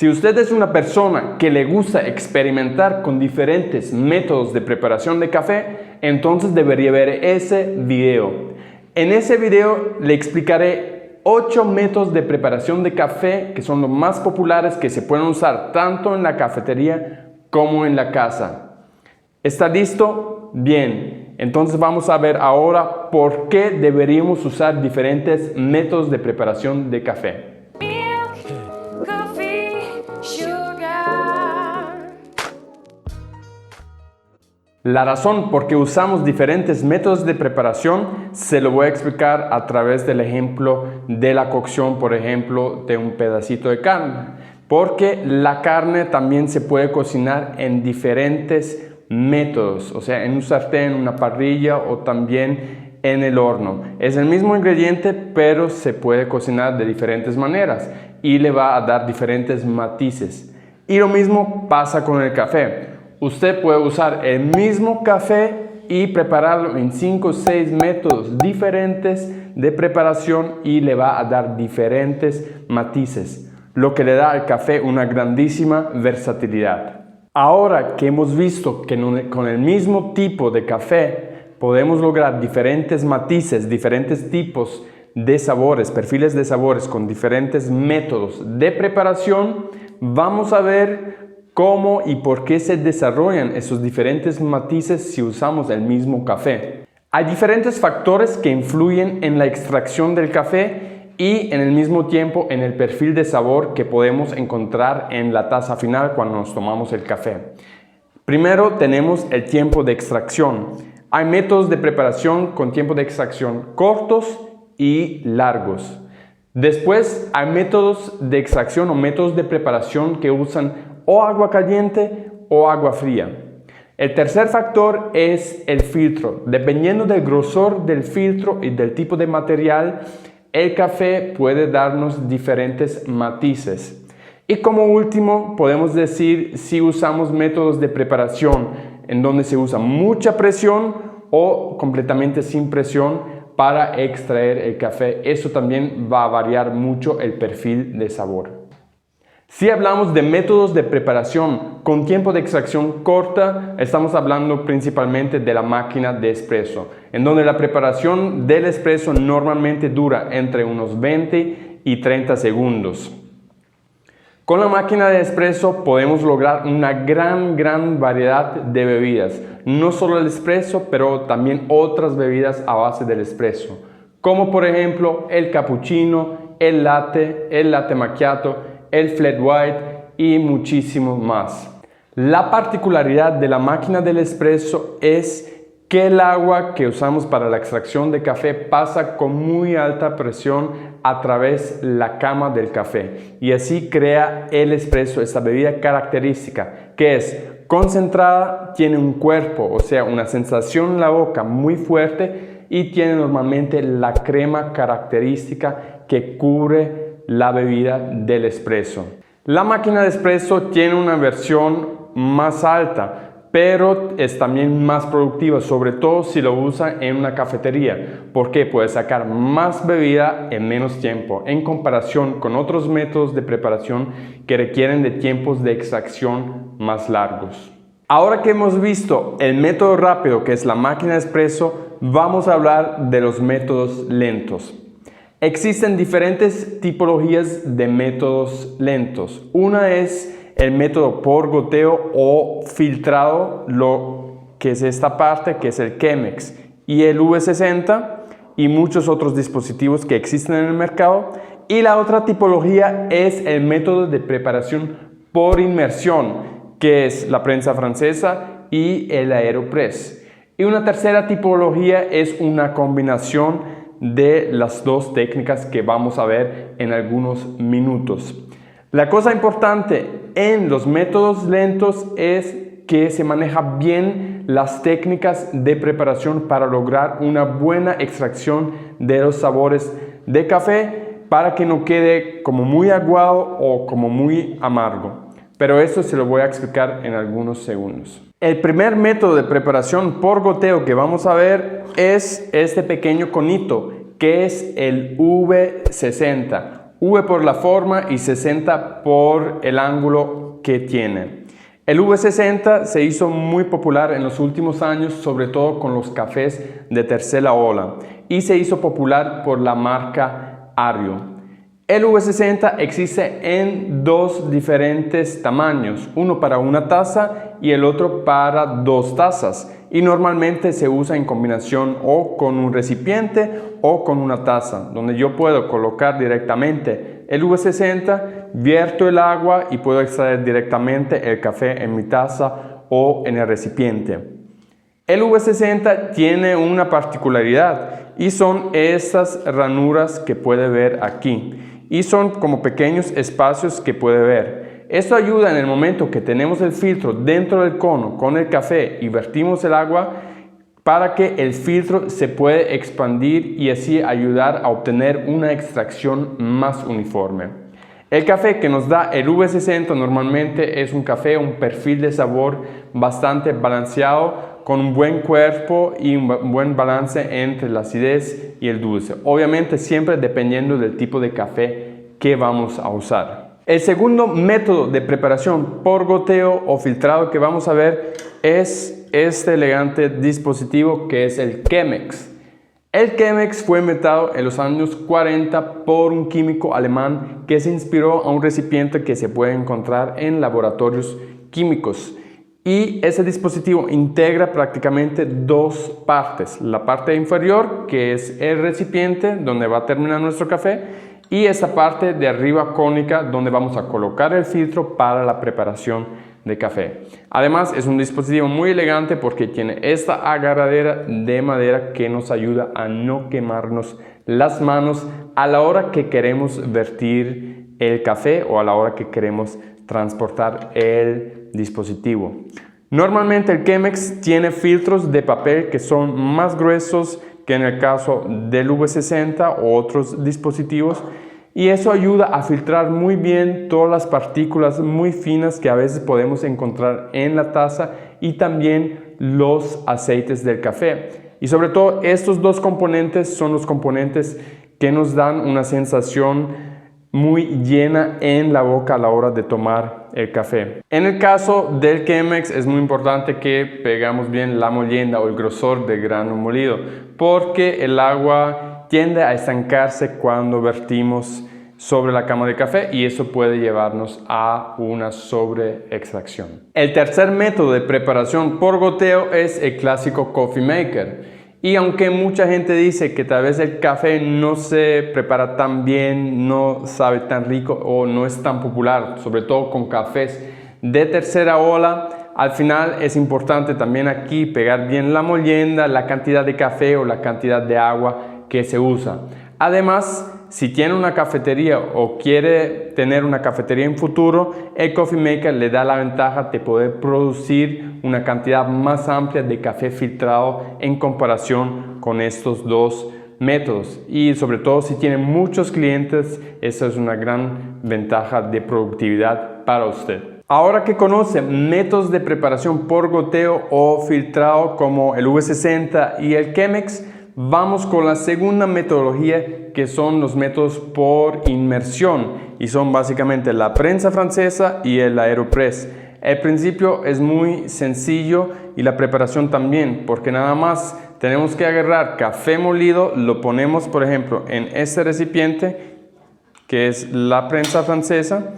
Si usted es una persona que le gusta experimentar con diferentes métodos de preparación de café, entonces debería ver ese video. En ese video le explicaré 8 métodos de preparación de café que son los más populares que se pueden usar tanto en la cafetería como en la casa. ¿Está listo? Bien. Entonces vamos a ver ahora por qué deberíamos usar diferentes métodos de preparación de café. La razón por qué usamos diferentes métodos de preparación se lo voy a explicar a través del ejemplo de la cocción, por ejemplo, de un pedacito de carne. Porque la carne también se puede cocinar en diferentes métodos, o sea, en un sartén, una parrilla o también en el horno. Es el mismo ingrediente, pero se puede cocinar de diferentes maneras y le va a dar diferentes matices. Y lo mismo pasa con el café. Usted puede usar el mismo café y prepararlo en 5 o 6 métodos diferentes de preparación y le va a dar diferentes matices, lo que le da al café una grandísima versatilidad. Ahora que hemos visto que con el mismo tipo de café podemos lograr diferentes matices, diferentes tipos de sabores, perfiles de sabores con diferentes métodos de preparación, vamos a ver cómo y por qué se desarrollan esos diferentes matices si usamos el mismo café. Hay diferentes factores que influyen en la extracción del café y en el mismo tiempo en el perfil de sabor que podemos encontrar en la taza final cuando nos tomamos el café. Primero tenemos el tiempo de extracción. Hay métodos de preparación con tiempo de extracción cortos y largos. Después hay métodos de extracción o métodos de preparación que usan o agua caliente o agua fría. El tercer factor es el filtro. Dependiendo del grosor del filtro y del tipo de material, el café puede darnos diferentes matices. Y como último, podemos decir si usamos métodos de preparación en donde se usa mucha presión o completamente sin presión para extraer el café. Eso también va a variar mucho el perfil de sabor. Si hablamos de métodos de preparación con tiempo de extracción corta, estamos hablando principalmente de la máquina de espresso, en donde la preparación del espresso normalmente dura entre unos 20 y 30 segundos. Con la máquina de espresso podemos lograr una gran variedad de bebidas, no solo el espresso, pero también otras bebidas a base del espresso, como por ejemplo el cappuccino, el latte macchiato, el flat white y muchísimo más. La particularidad de la máquina del espresso es que el agua que usamos para la extracción de café pasa con muy alta presión a través de la cama del café y así crea el espresso, esta bebida característica que es concentrada, tiene un cuerpo, o sea, una sensación en la boca muy fuerte y tiene normalmente la crema característica que cubre la bebida del espresso. La máquina de espresso tiene una versión más alta, pero es también más productiva, sobre todo si lo usa en una cafetería, porque puede sacar más bebida en menos tiempo, en comparación con otros métodos de preparación que requieren de tiempos de extracción más largos. Ahora que hemos visto el método rápido, que es la máquina de espresso, vamos a hablar de los métodos lentos. Existen diferentes tipologías de métodos lentos. Una es el método por goteo o filtrado, lo que es esta parte, que es el Chemex y el V60 y muchos otros dispositivos que existen en el mercado. Y la otra tipología es el método de preparación por inmersión, que es la prensa francesa y el AeroPress. Y una tercera tipología es una combinación de las dos técnicas que vamos a ver en algunos minutos. La cosa importante en los métodos lentos es que se maneja bien las técnicas de preparación para lograr una buena extracción de los sabores de café para que no quede como muy aguado o como muy amargo. Pero eso se lo voy a explicar en algunos segundos. El primer método de preparación por goteo que vamos a ver es este pequeño conito, que es el V60 V por la forma y 60 por el ángulo que tiene. El V60 se hizo muy popular en los últimos años, sobre todo con los cafés de tercera ola, y se hizo popular por la marca Ario. El V60 existe en dos diferentes tamaños, uno para una taza y el otro para 2 tazas, y normalmente se usa en combinación o con un recipiente o con una taza, donde yo puedo colocar directamente el V60, vierto el agua y puedo extraer directamente el café en mi taza o en el recipiente. El V60 tiene una particularidad y son estas ranuras que puede ver aquí, y son como pequeños espacios que puede ver. Esto ayuda en el momento que tenemos el filtro dentro del cono con el café y vertimos el agua, para que el filtro se puede expandir y así ayudar a obtener una extracción más uniforme. El café que nos da el V60 normalmente es un café, un perfil de sabor bastante balanceado, con un buen cuerpo y un buen balance entre la acidez y el dulce. Obviamente siempre dependiendo del tipo de café que vamos a usar. El segundo método de preparación por goteo o filtrado que vamos a ver es este elegante dispositivo que es el Chemex. El Chemex fue inventado en los años 40 por un químico alemán que se inspiró a un recipiente que se puede encontrar en laboratorios químicos. Y ese dispositivo integra prácticamente dos partes. La parte inferior, que es el recipiente donde va a terminar nuestro café, y esa parte de arriba cónica donde vamos a colocar el filtro para la preparación de café. Además es un dispositivo muy elegante porque tiene esta agarradera de madera que nos ayuda a no quemarnos las manos a la hora que queremos vertir el café o a la hora que queremos transportar el dispositivo. Normalmente el Chemex tiene filtros de papel que son más gruesos que en el caso del V60 o otros dispositivos, y eso ayuda a filtrar muy bien todas las partículas muy finas que a veces podemos encontrar en la taza y también los aceites del café. Y sobre todo estos dos componentes son los componentes que nos dan una sensación muy llena en la boca a la hora de tomar el café. En el caso del Chemex es muy importante que pegamos bien la molienda o el grosor del grano molido, porque el agua tiende a estancarse cuando vertimos sobre la cama de café y eso puede llevarnos a una sobreextracción. El tercer método de preparación por goteo es el clásico coffee maker. Y aunque mucha gente dice que tal vez el café no se prepara tan bien, no sabe tan rico o no es tan popular, sobre todo con cafés de tercera ola, al final es importante también aquí pegar bien la molienda, la cantidad de café o la cantidad de agua que se usa. Además, si tiene una cafetería o quiere tener una cafetería en futuro, el Coffee Maker le da la ventaja de poder producir una cantidad más amplia de café filtrado en comparación con estos dos métodos. Y sobre todo si tiene muchos clientes, esa es una gran ventaja de productividad para usted. Ahora que conoce métodos de preparación por goteo o filtrado como el V60 y el Chemex, vamos con la segunda metodología, que son los métodos por inmersión, y son básicamente la prensa francesa y el Aeropress. El principio es muy sencillo y la preparación también, porque nada más tenemos que agarrar café molido, lo ponemos por ejemplo en este recipiente que es la prensa francesa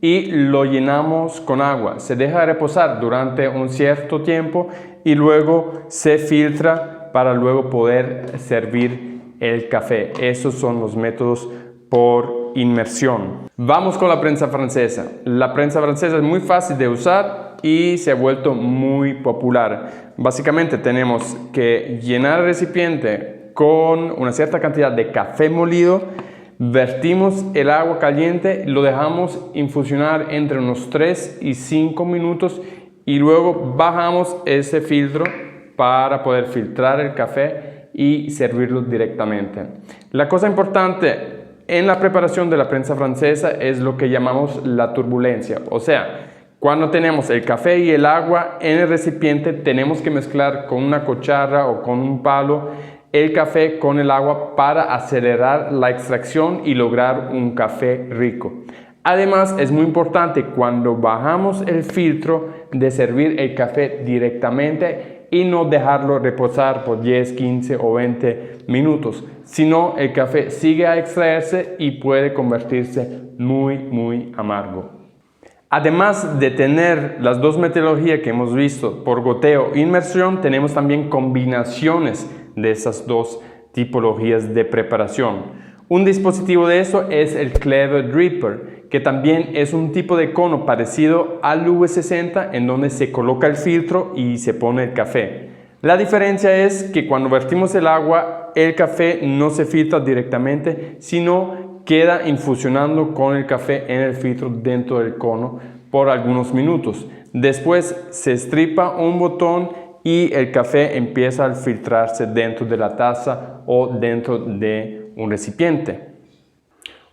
y lo llenamos con agua. Se deja reposar durante un cierto tiempo y luego se filtra para luego poder servir el café. Esos son los métodos por inmersión. Vamos con la prensa francesa. La prensa francesa es muy fácil de usar y se ha vuelto muy popular. Básicamente tenemos que llenar el recipiente con una cierta cantidad de café molido, vertimos el agua caliente, lo dejamos infusionar entre unos 3 y 5 minutos y luego bajamos ese filtro para poder filtrar el café y servirlo directamente. La cosa importante en la preparación de la prensa francesa es lo que llamamos la turbulencia. O sea, cuando tenemos el café y el agua en el recipiente, tenemos que mezclar con una cuchara o con un palo el café con el agua para acelerar la extracción y lograr un café rico. Además, es muy importante cuando bajamos el filtro de servir el café directamente y no dejarlo reposar por 10, 15 o 20 minutos. Si no, el café sigue a extraerse y puede convertirse muy amargo. Además de tener las dos metodologías que hemos visto por goteo e inmersión, tenemos también combinaciones de esas dos tipologías de preparación. Un dispositivo de eso es el Clever Dripper, que también es un tipo de cono parecido al V60 en donde se coloca el filtro y se pone el café. La diferencia es que cuando vertimos el agua, el café no se filtra directamente, sino queda infusionando con el café en el filtro dentro del cono por algunos minutos. Después se estripa un botón y el café empieza a filtrarse dentro de la taza o dentro de un recipiente.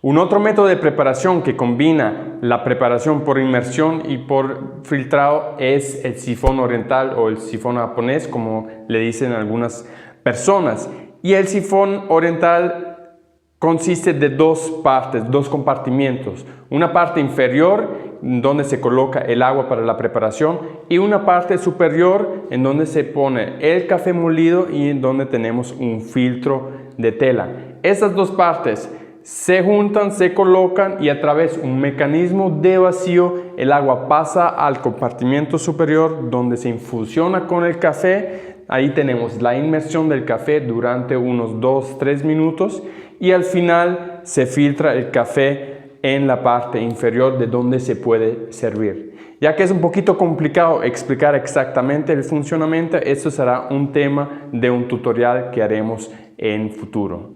Un otro método de preparación que combina la preparación por inmersión y por filtrado es el sifón oriental o el sifón japonés, como le dicen algunas personas. Y el sifón oriental consiste de dos partes, dos compartimientos. Una parte inferior donde se coloca el agua para la preparación y una parte superior en donde se pone el café molido y en donde tenemos un filtro de tela. Estas dos partes se juntan, se colocan y a través de un mecanismo de vacío el agua pasa al compartimiento superior donde se infusiona con el café. Ahí tenemos la inmersión del café durante unos 2-3 minutos y al final se filtra el café en la parte inferior de donde se puede servir. Ya que es un poquito complicado explicar exactamente el funcionamiento, esto será un tema de un tutorial que haremos en futuro.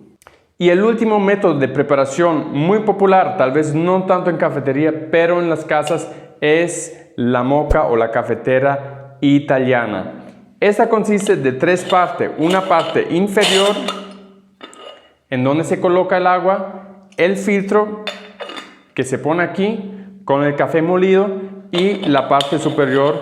Y el último método de preparación muy popular, tal vez no tanto en cafetería, pero en las casas, es la moka o la cafetera italiana. Esta consiste de tres partes. Una parte inferior, en donde se coloca el agua, el filtro que se pone aquí con el café molido y la parte superior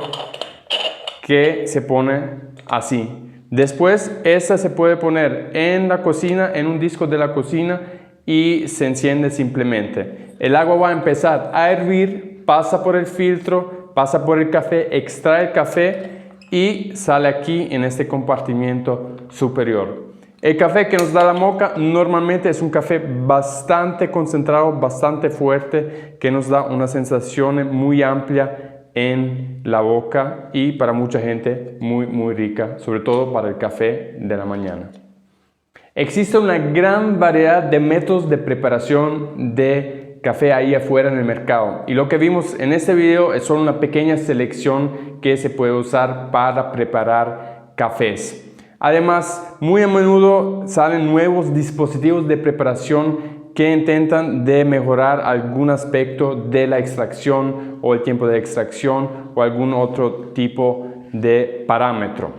que se pone así. Después esta se puede poner en la cocina, en un disco de la cocina y se enciende simplemente. El agua va a empezar a hervir, pasa por el filtro, pasa por el café, extrae el café y sale aquí en este compartimiento superior. El café que nos da la moka normalmente es un café bastante concentrado, bastante fuerte, que nos da una sensación muy amplia en la boca y para mucha gente muy rica, sobre todo para el café de la mañana. Existe una gran variedad de métodos de preparación de café ahí afuera en el mercado y lo que vimos en este video es solo una pequeña selección que se puede usar para preparar cafés. Además, muy a menudo salen nuevos dispositivos de preparación que intentan de mejorar algún aspecto de la extracción o el tiempo de extracción o algún otro tipo de parámetro.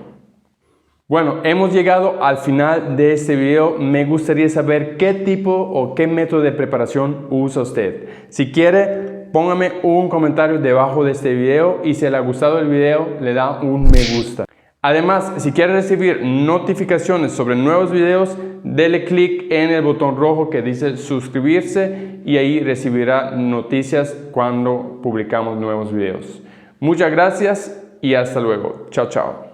Bueno, hemos llegado al final de este video. Me gustaría saber qué tipo o qué método de preparación usa usted. Si quiere, póngame un comentario debajo de este video y si le ha gustado el video, le da un me gusta. Además, si quiere recibir notificaciones sobre nuevos videos, dele clic en el botón rojo que dice suscribirse y ahí recibirá noticias cuando publicamos nuevos videos. Muchas gracias y hasta luego. Chao, chao.